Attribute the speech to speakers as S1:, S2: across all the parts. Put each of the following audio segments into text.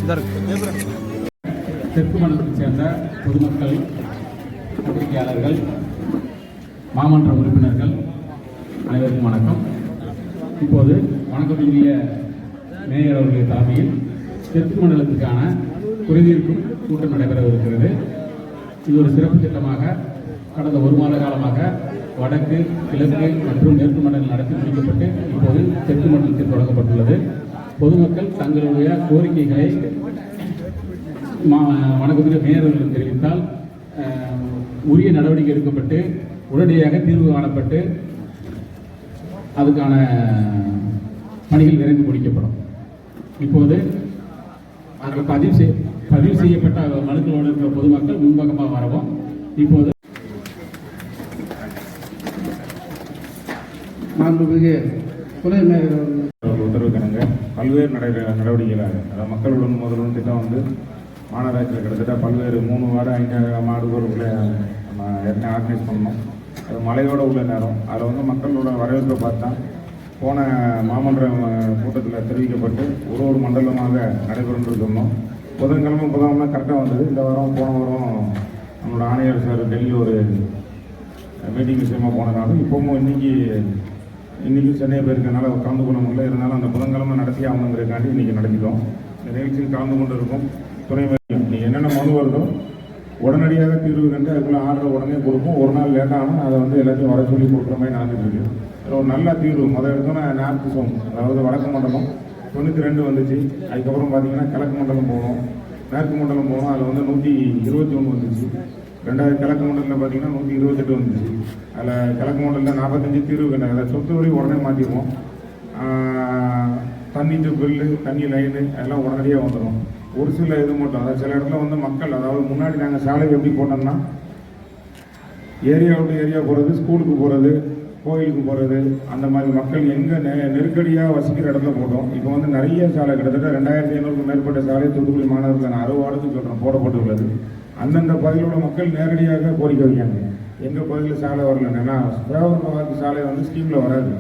S1: தெற்கு மண்டலத்தைச் சேர்ந்த பொதுமக்கள், பத்திரிகையாளர்கள், மாமன்ற உறுப்பினர்கள் அனைவருக்கும் வணக்கம். இப்போது வணக்கத்துக்குரிய மேயர் அவர்களுடைய தலைமையில் தெற்கு மண்டலத்துக்கான குறைதீர்க்கும் கூட்டம் நடைபெறவிருக்கிறது. இது ஒரு சிறப்பு திட்டமாக கடந்த ஒரு மாத காலமாக வடக்கு, கிழக்கு மற்றும் மேற்கு மண்டலம் நடத்தி முடிக்கப்பட்டு இப்போது தெற்கு மண்டலத்தில் தொடங்கப்பட்டுள்ளது. பொதுமக்கள் தங்களுடைய கோரிக்கைகளை வணக்கத்துக்கு மேயர்களுக்கு தெரிவித்தால் உரிய நடவடிக்கை எடுக்கப்பட்டு உடனடியாக தீர்வு காணப்பட்டு அதுக்கான பணிகள் விரைந்து முடிக்கப்படும். இப்போது நாங்கள் பதிவு செய்யப்பட்ட மனுக்களோடு இருக்கிற பொதுமக்கள் முன்பக்கமாக வரவும். இப்போது
S2: துணை மேயர்
S3: உத்தரவு கிணங்க பல்வேறு நடவடிக்கைகளாக அதாவது மக்களுடன் முதல்வன் திட்டம் வந்து மாநகராட்சியில் கிட்டத்தட்ட பல்வேறு 3 வார்டு 5 வார்டுகளுக்குள்ளே நம்ம ஏற்கனவே ஆர்கனைஸ் பண்ணோம். அது மழையோடு உள்ள நேரம் அதில் வந்து மக்களோட வரவேற்பை பார்த்தா போன மாமன்ற கூட்டத்தில் தெரிவிக்கப்பட்டு ஒரு மண்டலமாக நடைபெறும் சொன்னோம். புதன்கிழமை கரெக்டாக வந்தது. இந்த வாரம் போன வாரம் நம்மளோட ஆணையர் சார் டெல்லி ஒரு மீட்டிங் விஷயமாக போனதாலும் இப்போவும் இன்றைக்கும் சென்னை போயிருக்கனால கலந்து கொள்ள முடியல. இருந்தாலும் அந்த புதன்கிழமை நடத்தி ஆகணுங்கிறதுக்காண்டி இன்றைக்கி நடத்திட்டோம். இந்த நிகழ்ச்சியில் கலந்து கொண்டு இருக்கும் துணை மேயர் நீங்கள் என்னென்ன மனு வருதோ உடனடியாக தீர்வு கண்டு அதுக்குள்ளே ஆர்டர் உடனே கொடுப்போம். ஒரு நாள் லேட்டாகவும் அதை வந்து எல்லாத்தையும் வர சொல்லி கொடுக்குற மாதிரி நடந்துட்டு இருக்கு. அதில் ஒரு நல்ல தீர்வு எடுத்தோன்னா நார்த்து சோன் அதாவது வடக்கு மண்டலம் 92 வந்துச்சு. அதுக்கப்புறம் பார்த்தீங்கன்னா கிழக்கு மண்டலம் போனோம், மேற்கு மண்டலம் போனோம். அதில் வந்து 121 வந்துச்சு. ரெண்டாவது கிழக்கு மண்டலத்தில் பார்த்தீங்கன்னா 128 வந்துச்சு. அதில் கிழக்கு மண்டலத்தில் 45 தீர்வு கண்டு அதை சொத்து வரி உடனே மாற்றிடுவோம். தண்ணிட்டு பில்லு, தண்ணி லைனு அதெல்லாம் உடனடியாக வந்துடும். ஒரு சில இது மட்டும் அதாவது சில இடத்துல வந்து மக்கள் அதாவது முன்னாடி நாங்கள் சாலை எப்படி போட்டோம்னா ஏரியா விட்டு ஏரியா போகிறது, ஸ்கூலுக்கு போகிறது, கோயிலுக்கு போகிறது, அந்த மாதிரி மக்கள் எங்கே நெருக்கடியாக வசிக்கிற இடத்துல போட்டோம். இப்போ வந்து நிறைய சாலை கிட்டத்தட்ட 2500க்கும் மேற்பட்ட சாலை தூத்துக்குடி மாநகரத்தில் 60 வார்டுக்கு சொல்கிறோம் போடப்பட்டுள்ளது. அந்தந்த பகுதியில் உள்ள மக்கள் நேரடியாக கோரிக்கை வைக்காங்க. எங்கள் பகுதியில் சாலை வரல, ஏன்னா சுகாதார சாலை வந்து ஸ்கீமில் வராது.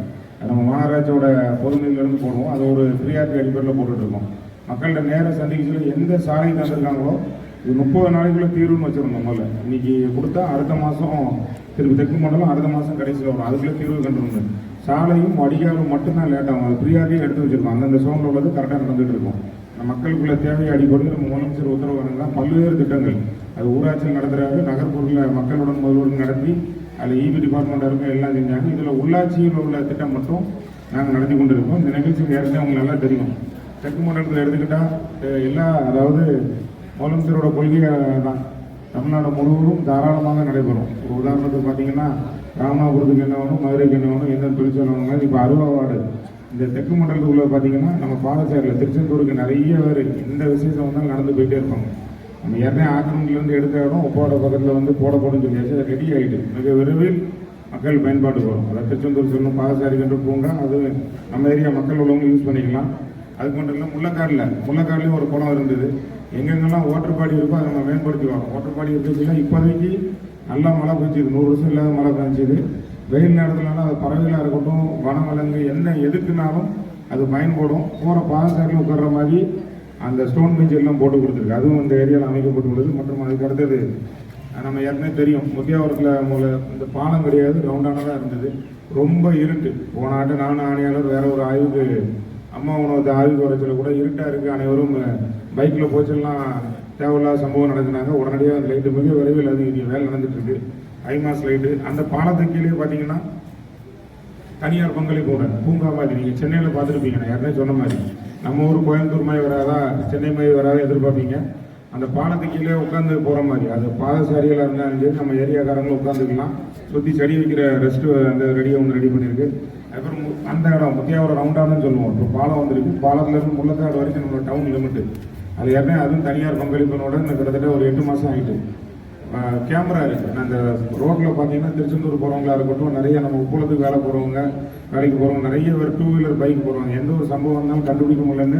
S3: நம்ம மாநகராட்சியோட பொதுநிலையிலேருந்து போடுவோம். அது ஒரு ஃப்ரீயாக்கு அடிப்படையில் போட்டுட்ருக்கோம். மக்கள்கிட்ட நேர சந்திக்கல எந்த சாலை தந்திருக்காங்களோ இது 30 நாளைக்குள்ளே தீர்வுன்னு வச்சுருந்தோம். முதல்ல இன்னைக்கு கொடுத்தா அடுத்த மாதம் திருப்பி தெற்கு மண்டலம் அடுத்த மாதம் கடைசியில் வரும். அதுக்குள்ளே தீர்வு கண்டுருங்க. சாலையும் வடிகாலும் மட்டும்தான் லேட்டாகும். அது ஃப்ரீயாகவே எடுத்து வச்சுருக்கோம். அந்தந்த சோனில் உள்ளது கரெக்டாக நடந்துகிட்டு இருக்கும். மக்களுக்குள்ள தேவையை அடிப்படையில் நம்ம முதலமைச்சர் உத்தரவு வேணுங்களா பல்வேறு திட்டங்கள் அது ஊராட்சியில் நடத்துகிறாரு. நகர்ப்புறத்தில் மக்களுடன் முதல்வர்கள் நடத்தி அதில் இபி டிபார்ட்மெண்ட் இருக்கும் எல்லாம் செஞ்சாங்க. இதில் உள்ளாட்சியில் உள்ள திட்டம் மட்டும் நாங்கள் நடத்தி கொண்டு இருக்கோம். இந்த நிகழ்ச்சிக்கு ஏற்கனவே அவங்க நல்லா தெரியும். தெற்கு மண்டலத்தில் எடுத்துக்கிட்டால் எல்லா அதாவது முதலமைச்சரோட கொள்கை தான் தமிழ்நாடு முழுவதும் தாராளமாக நடைபெறும். ஒரு உதாரணத்துக்கு பார்த்தீங்கன்னா ராமநாதபுரத்துக்கு என்ன வேணும், மதுரைக்கு என்ன வேணும், எந்த தொழிற்சாலை மாதிரி இப்போ 60 வார்டு இந்த தெற்கு மண்டலத்துக்குள்ளே பார்த்தீங்கன்னா நம்ம பாலச்சேரியில் திருச்செந்தூருக்கு நிறைய பேர் இந்த விசேஷம் வந்தாலும் நடந்து போயிட்டே இருப்பாங்க. நம்ம ஏற்கனவே ஆக்கிரமிலேருந்து எடுத்த இடம் ஒப்பாட பக்கத்தில் வந்து போடப்படும் சொல்லியாச்சு. அது ரெடி ஆகிட்டு மிக விரைவில் மக்கள் பயன்பாட்டுக்கு வரும். அதாவது திருச்செந்தூர் சொல்லணும் பாலசாரி கண்டு பூங்கா அது நம்ம ஏரியா மக்கள் உள்ளவங்க யூஸ் பண்ணிக்கலாம். அதுக்கு மட்டும் இல்லை முள்ளக்காடுலேயும் ஒரு குளம் இருந்தது. எங்கெங்கெல்லாம் ஓட்டர்பாடி இருக்கோ அதை நம்ம மேம்படுத்தி வரோம். ஓட்டர்பாடி இருக்கிறதுல இப்போதைக்கு நல்லா மழை பெஞ்சிது. 100 வருஷம் இல்லாத மழை பெஞ்சிது. வெயில் நேரத்துலனா அது பறவைகளாக இருக்கட்டும், வனவிலங்கு என்ன எதுக்குனாலும் அது பயன்படும். போகிற பாதசாரியில் உட்கார்ற மாதிரி அந்த ஸ்டோன் பெஞ்ச் எல்லாம் போட்டு கொடுத்துருக்கு. அதுவும் இந்த ஏரியாவில் அமைக்கப்பட்டுள்ளது. மற்றும் அதுக்கு அடுத்தது நம்ம ஏற்கனவே தெரியும் முத்தியாவரத்தில் இந்த பாலம் கிடையாது, ரவுண்டானதாக இருந்தது. ரொம்ப இருட்டு. போன ஆட்டு நானும் ஆணையாளர் வேற ஒரு ஆய்வுக்கு அம்மா உணவத்தை ஆய்வுக்கு வரச்சில கூட இருட்டாக இருக்குது. அனைவரும் பைக்கில் போச்செல்லாம் தேவையில்லாத சம்பவம் நடத்தினாங்க. உடனடியாக அந்த லைட்டு மிக விரைவில் அது வேலை நடந்துட்டு இருக்கு. ஐமாஸ் லைட்டு அந்த பாலத்துக்கு கீழே பார்த்தீங்கன்னா தனியார் பங்களிப்பு பூங்கா மாதிரி நீங்கள் சென்னையில் பார்த்துருப்பீங்க. நான் ஏற்கனவே சொன்ன மாதிரி நம்ம ஊர் கோயம்புத்தூர் மாதிரி வராதா, சென்னை மாதிரி வராதா எதிர்பார்ப்பீங்க. அந்த பாலத்துக்கு கீழே உட்காந்து போகிற மாதிரி அது பாதசாரிகளாக இருந்தாலும் சரி நம்ம ஏரியாக்காரங்களும் உட்காந்துக்கலாம். சுற்றி செடி வைக்கிற ரெஸ்ட் அந்த ரெடியாக ஒன்று ரெடி பண்ணியிருக்கு. அப்புறம் அந்த இடம் முத்தியாவரம் ரவுண்டானு சொல்லுவோம். இப்போ பாலம் வந்துருக்கு. பாலத்துலேருந்து முள்ளக்காடு வரைக்கும் நம்மளோட டவுன் லிமிட்டு அது ஏற்கனவே அதுவும் தனியார் பங்களிப்பினோட இந்த கிட்டத்தட்ட ஒரு 8 மாதம் ஆகிட்டு கேமரா இருக்குது. அந்த ரோட்டில் பார்த்தீங்கன்னா திருச்செந்தூர் போகிறவங்களா இருக்கட்டும், நிறைய நம்ம உப்புளத்துக்கு வேலை போகிறவங்க, வேலைக்கு போகிறவங்க நிறைய பேர் 2 வீலர் பைக் போகிறவங்க எந்த ஒரு சம்பவம் இருந்தாலும் கண்டுபிடிக்க முடியலன்னு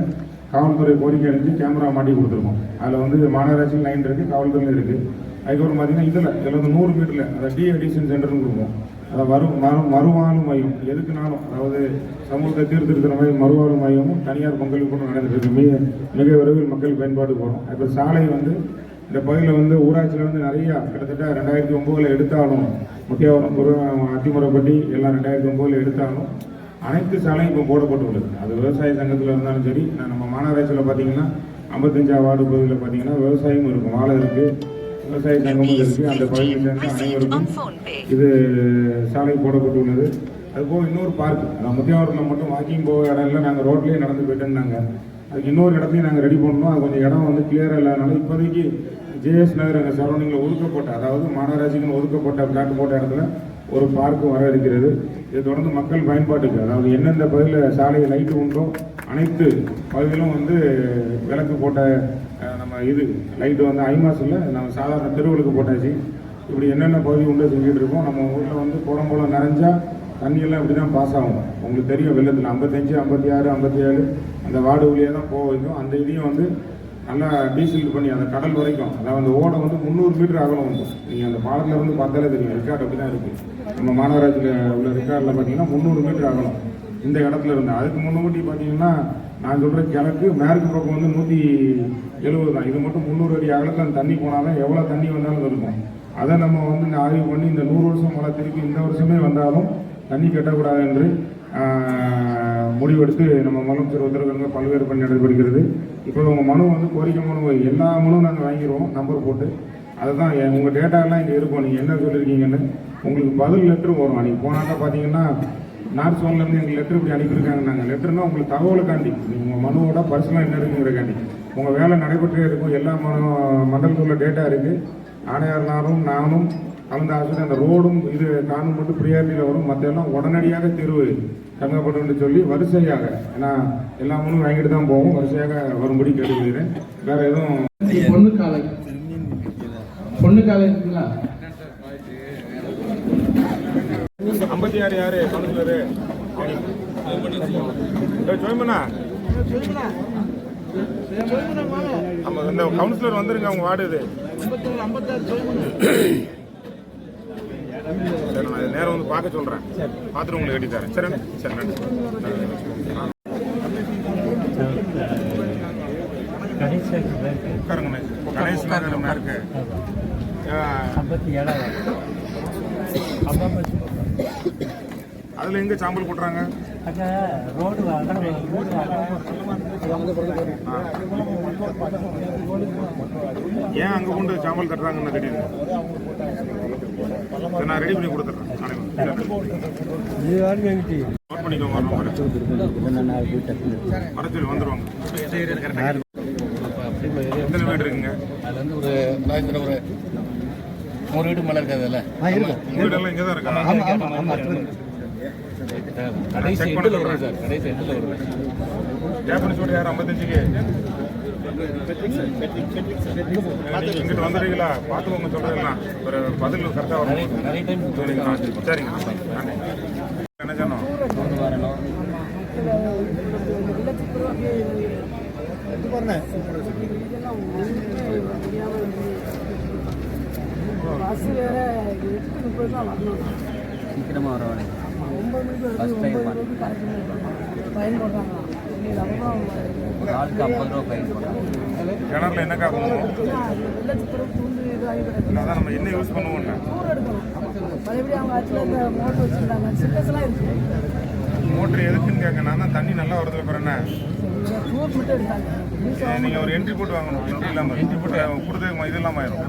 S3: காவல்துறை கோரிக்கை அளித்து கேமரா மாட்டி கொடுத்துருக்கோம். அதில் வந்து மாநகராட்சி லைன் இருக்குது, காவல்துறையில் இருக்குது. அதுக்கப்புறம் பார்த்தீங்கன்னா இதில் வந்து 100 மீட்டரில் அதை டி அடிஷன் சென்டர்னு கொடுப்போம். அதை மறுவாழ்வு மையம் எதுக்குனாலும், அதாவது சமூகத்தை தீர்த்திருக்கிற மாதிரி மறுவாழ்வு மையமும் தனியார் பங்களிப்பு நடந்துட்டு இருக்கு. மிக விரைவில் மக்கள் பயன்பாடு போகிறோம். இப்போ சாலை வந்து இந்த பகுதியில் வந்து ஊராட்சியில் வந்து நிறையா கிட்டத்தட்ட 2009 எடுத்தாலும், முக்கியவரம் அத்திமுறைப்பட்டி எல்லாம் 2009 எடுத்தாலும் அனைத்து சாலையும் இப்போ போடப்பட்டுள்ளது. அது விவசாய சங்கத்தில் இருந்தாலும் சரி, நம்ம மாநகராட்சியில் பார்த்தீங்கன்னா 55 வார்டு பகுதியில் பார்த்தீங்கன்னா விவசாயமும் இருக்கும், வாழை இருக்குது, விவசாய சங்கமும் இருக்குது. அந்த பகுதியில் சேர்ந்து அனைவருக்கும் இது சாலை போடப்பட்டுள்ளது. அதுபோக இன்னொரு பார்க், முத்தியாவரத்தில் மட்டும் வாக்கிங் போக இடம் இல்லை, நாங்கள் ரோட்லேயே நடந்து போயிட்டோம்னாங்க. அதுக்கு இன்னொரு இடத்தையும் நாங்கள் ரெடி பண்ணோம். அது கொஞ்சம் இடம் வந்து கிளியராக இல்லாதனால இப்போதைக்கு ஜேஎஸ் நகர் எங்கள் சரௌண்டிங்கில் ஒதுக்கப்பட்ட, அதாவது மாநகராட்சிக்குன்னு ஒதுக்கப்பட்ட பிளாட் போட்ட இடத்துல ஒரு பார்க்கு வர இருக்கிறது. இது தொடர்ந்து மக்கள் பயன்பாட்டுக்கு, அதாவது எந்தெந்த பகுதியில் சாலை லைட்டு உண்டோ அனைத்து பகுதியிலும் வந்து விளக்கு போட்ட நம்ம இது லைட்டு வந்து ஐமாஸில் நம்ம சாதாரண தெருவுகளுக்கு போட்டாச்சு. இப்படி என்னென்ன பகுதி உண்டோ செஞ்சுட்டு இருக்கோம். நம்ம ஊரில் வந்து குளம்போல நிறைஞ்சா தண்ணியெல்லாம் இப்படி தான் பாஸ் ஆகும். உங்களுக்கு தெரியும், வெள்ளத்தில் 55, 56, 57 அந்த வார்டு வழியாக தான் போக வைக்கும். அந்த இதையும் வந்து நல்லா டீசல் பண்ணி அந்த கடல் வரைக்கும், அதாவது அந்த ஓடை வந்து 300 மீட்டர் அகலம் வந்து, நீங்கள் அந்த பாலத்தில் இருந்து பார்த்தாலே தெரியும். ரெக்கார்டு அப்படி தான் இருக்குது. நம்ம மாநகராட்சியில் உள்ள ரெக்கார்டில் பார்த்தீங்கன்னா 300 மீட்டர் அகலம் இந்த இடத்துல இருந்து. அதுக்கு முன்னாடி பார்த்தீங்கன்னா நான் சொல்கிற கிழக்கு மேற்கு பக்கம் வந்து 170 தான். இது மட்டும் 300 அடி அகலத்தில் அந்த தண்ணி போனாலும் எவ்வளோ தண்ணி வந்தாலும் இருக்கும். அதை நம்ம வந்து இந்த ஆய்வு பண்ணி இந்த 100 வருஷம் மழை திருப்பி இந்த வருஷமே வந்தாலும் தண்ணி கட்டக்கூடாது என்று முடிவெடுத்து நம்ம முதலமைச்சர் உத்தரவிறங்க பல்வேறு பணி நடைபெறுகிறது. இப்போ உங்கள் மனு வந்து கோரிக்கை மனு எல்லா மனுவும் நாங்கள் வாங்கிடுவோம் நம்பர் போட்டு. அதுதான் உங்கள் டேட்டாலாம் இங்கே இருக்கும், நீங்கள் என்ன சொல்லியிருக்கீங்கன்னு உங்களுக்கு பதில் லெட்ரு வரும். அன்றைக்கி போனாக்கா பார்த்தீங்கன்னா நார்த் சோன்லேருந்து எங்கள் லெட்ரு இப்படி அனுப்பியிருக்காங்க. நாங்கள் லெட்டர்னால் உங்களுக்கு தகவலுக்காண்டி, உங்கள் மனுவோட பர்சனலாக என்ன இருக்குங்கிறக்காண்டி உங்கள் வேலை நடைபெற்றே இருக்கும். எல்லா மண்டலத்தில் உள்ள டேட்டா இருக்குது. ஆணையாளரும் நானும் கலந்து ஆசிரியர் அந்த ரோடும் இது காணும் மட்டும் ப்ரியாரிட்டியில் வரும். மற்ற எல்லாம் உடனடியாக தீர்வு கணக்கப்படும் சொல்லி வரிசையாக, ஏன்னா எல்லா மனும் வாங்கிட்டு தான் போவோம், வரிசையாக வரும்படி கேட்டுக்கொள்கிறேன். வேற எதுவும்
S2: பொண்ணு காலை இருக்குங்களா?
S3: 56 யாரு கவுன்சிலரு ஜோய்மனா? ஆமாம், இந்த கவுன்சிலர் வந்துருங்க அவங்க வார்டு இது. சரி, நான் நேரம் வந்து பார்க்க சொல்கிறேன், பார்த்துட்டு உங்களுக்கு கட்டி தரேன். சரி சரி, நன்றி. உட்காருங்க. கணேஷ் நகர் மேற்கு
S4: 57.
S3: அதில் எங்கே சாம்பல் கொட்டுறாங்க?
S4: ரோடு
S3: ஏன் அங்கே கொண்டு சாம்பல் கட்டுறாங்கன்னு கேட்டீங்க. நான் ரெடி பண்ணி கொடுத்துட்றேன். நோட் பண்ணிக்கோங்க. மரத்தில் வந்துடுவாங்க. எத்தனை வீடு இருக்குங்க?
S2: அதில் வந்து ஒரு வீடு மேலே இருக்காதுல்ல.
S3: வீடெல்லாம் இங்கே தான் இருக்கா?
S1: கடைசி எட்டில் வரும் சார், கடைசி எட்டில் வரும்.
S3: ஜாப்பனீஸ் வீடு யார் 55க்கு இங்கிட்டு வந்துடுறீங்களா? பார்த்துக்கோங்க, சொல்கிறீங்களா? ஒரு பதில் கரெக்டாக வரும்.
S1: நிறைய டைம்
S3: சரிங்க. என்ன சொன்னோம்?
S5: பஸ் வேற 8:30 தான் வரணும்.
S4: சீக்கிரமாக வரவேன்.
S5: 9 மணிக்கு கரெக்ட் ஃபைன் போடுறாங்க.
S4: ஆளுக்கு 50 ரூபா ஃபைன் போடுறாங்க.
S3: கிணறுல என்னக்கா பண்ணுவோம்?
S5: வெள்ளத்துப்புறம் துண்டு இது ஆகி கிடக்கு.
S3: அதான் நம்ம என்ன யூஸ் பண்ணுவோம்?
S5: தூர் எடுக்கணும். மறுபடியும் அவங்க ஆட்சியில் இந்த மோட்டர் வச்சுருந்தாங்க, சிட்டஸ்லாம் இருக்குது.
S3: மோட்டர் எதுக்குன்னு கேட்க, நான் தான் தண்ணி நல்லா வருது. அப்புறம் என்ன
S5: தூர் மட்டும் எடுத்தாங்க.
S3: நீங்கள் ஒரு என்ட்ரி போட்டு வாங்கணும். என்ட்ரி இல்லாமல் என்ட்ரி போட்டு கொடுத்து இது இல்லாமல் ஆயிரும்.